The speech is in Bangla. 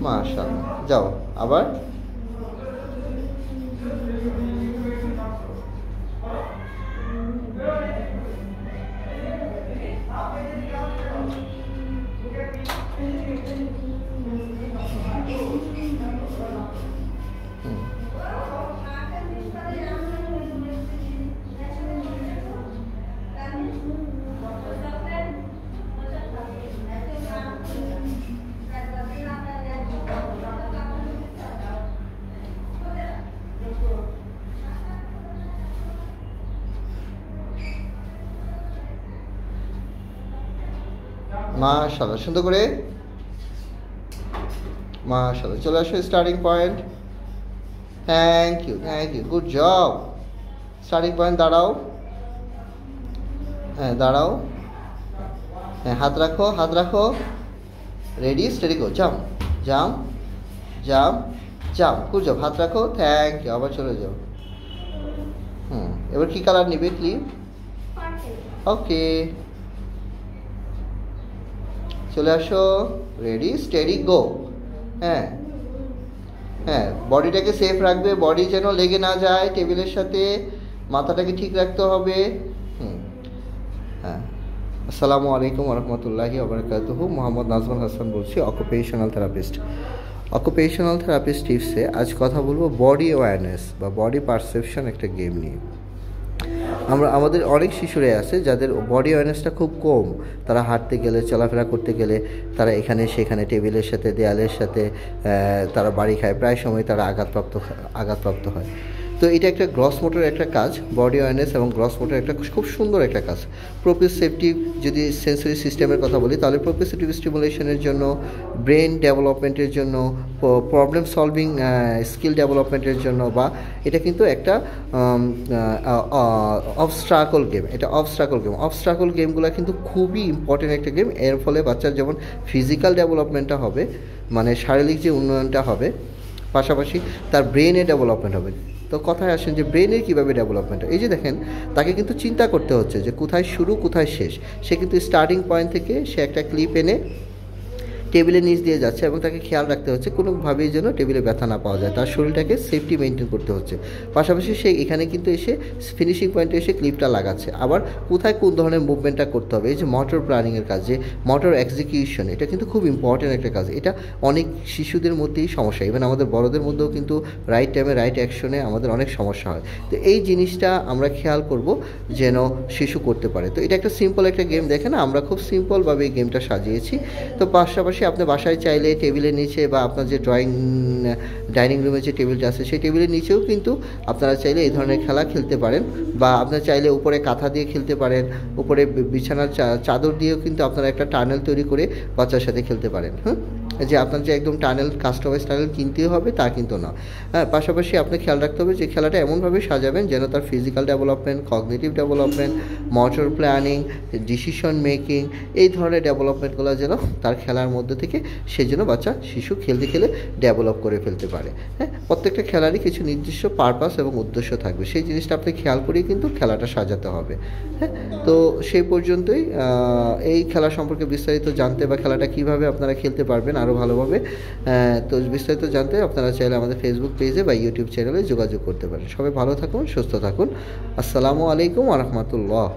মাশাআল্লাহ, যাও আবার। মাশাআল্লাহ, সুন্দর করে। মাশাআল্লাহ, চলে আসো starting point. Thank you, good job. Starting point দাঁড়াও। হ্যাঁ দাঁড়াও। হ্যাঁ, হাত রাখো। Ready, steady go. Jump jump jump jump, good job. হাত রাখো, থ্যাংক ইউ। আবার চলে যাও। এবার কি কালার নিবে ক্লিপ? ওকে, চলে আসো। রেডি, স্টেডি গো। হ্যাঁ, বডিটাকে সেফ রাখবে, বডি যেন লেগে না যায় টেবিলের সাথে, মাথাটাকে ঠিক রাখতে হবে। হ্যাঁ, আসসালামু আলাইকুম রহমতুল্লাহি ওয়া বারাকাতুহু। মোহাম্মদ নাজমুল হাসান বলছি, অকুপেশনাল থেরাপিস্ট। অকুপেশনাল থেরাপিস্ট টিপসে আজ কথা বলবো বডি অ্যাওয়ারনেস বা বডি পারসেপশন একটা গেম নিয়ে। আমাদের অনেক শিশুরাই আছে যাদের বডি অ্যাওয়ারনেসটা খুব কম। তারা হাঁটতে গেলে, চলাফেরা করতে গেলে তারা এখানে সেখানে টেবিলের সাথে, দেয়ালের সাথে তারা বাড়ি খায়, প্রায় সময় তারা আঘাতপ্রাপ্ত হয়। তো এটা একটা গ্রস মোটর একটা কাজ, বডি অ্যাওয়ারনেস এবং গ্রস মোটর একটা খুব সুন্দর একটা কাজ। প্রোপ্রিওসেপটিভ যদি সেন্সরি সিস্টেমের কথা বলি তাহলে প্রোপ্রিওসেপটিভ স্টিমুলেশনের জন্য, ব্রেন ডেভেলপমেন্টের জন্য, প্রবলেম সলভিং স্কিল ডেভেলপমেন্টের জন্য, বা এটা কিন্তু একটা অবস্ট্রাকল গেম। অবস্ট্রাকল গেমগুলো কিন্তু খুবই ইম্পর্টেন্ট একটা গেম। এর ফলে বাচ্চার যেমন ফিজিক্যাল ডেভেলপমেন্টটা হবে, মানে শারীরিক যে উন্নয়নটা হবে, পাশাপাশি তার ব্রেনের ডেভেলপমেন্ট হবে। তো কথায় আসেন যে ব্রেনের কীভাবে ডেভেলপমেন্ট, এই যে দেখেন তাকে কিন্তু চিন্তা করতে হচ্ছে যে কোথায় শুরু কোথায় শেষ। সে কিন্তু স্টার্টিং পয়েন্ট থেকে সে একটা ক্লিপ এনে টেবিলের নিচ দিয়ে যাচ্ছে এবং তাকে খেয়াল রাখতে হচ্ছে কোনোভাবেই যেন টেবিলে ব্যথা না পাওয়া যায়, তার শরীরটাকে সেফটি মেনটেন করতে হচ্ছে। পাশাপাশি সে এখানে কিন্তু এসে ফিনিশিং পয়েন্টে এসে ক্লিপটা লাগাচ্ছে। আবার কোথায় কোন ধরনের মুভমেন্টটা করতে হবে, এই যে মোটর প্ল্যানিংয়ের কাজ, যে মোটর এক্সিকিউশন, এটা কিন্তু খুব ইম্পর্ট্যান্ট একটা কাজ। এটা অনেক শিশুদের মধ্যেই সমস্যা, ইভেন আমাদের বড়দের মধ্যেও কিন্তু রাইট টাইমে রাইট অ্যাকশনে আমাদের অনেক সমস্যা হয়। তো এই জিনিসটা আমরা খেয়াল করব যেন শিশু করতে পারে। তো এটা একটা সিম্পল একটা গেম, দেখেন আমরা খুব সিম্পলভাবে এই গেমটা সাজিয়েছি। তো পাশাপাশি আপনি বাসায় চাইলে টেবিলের নিচে বা আপনার যে ডাইনিং রুমে যে টেবিলটা আছে সেই টেবিলের নিচেও কিন্তু আপনারা চাইলে এই ধরনের খেলা খেলতে পারেন, বা আপনারা চাইলে উপরে কাঁথা দিয়ে খেলতে পারেন, উপরে বিছানার চাদর দিয়েও কিন্তু আপনারা একটা টানেল তৈরি করে বাচ্চার সাথে খেলতে পারেন। যে আপনার যে একদম টানেল, কাস্টমাইজ টানেল কিনতেই হবে তা কিন্তু না। পাশাপাশি আপনি খেয়াল রাখতে হবে যে খেলাটা এমনভাবে সাজাবেন যেন তার physical development, cognitive development, motor planning, decision making, এই ধরনের ডেভেলপমেন্টগুলো যেন তার খেলার মধ্যে থেকে সেজন্য শিশু খেলে ডেভেলপ করে ফেলতে পারে। প্রত্যেকটা খেলারই কিছু নির্দিষ্ট পারপাস এবং উদ্দেশ্য থাকবে, সেই জিনিসটা আপনি খেয়াল করেই কিন্তু খেলাটা সাজাতে হবে। তো সেই পর্যন্তই। এই খেলা সম্পর্কে বিস্তারিত জানতে বা খেলাটা কীভাবে আপনারা খেলতে পারবেন আরও ভালোভাবে, তো বিস্তারিত জানতে আপনারা চাইলে আমাদের ফেসবুক পেজে বা ইউটিউব চ্যানেলে যোগাযোগ করতে পারেন। সবাই ভালো থাকুন, সুস্থ থাকুন। আসসালামু আলাইকুম ওয়া রাহমাতুল্লাহ।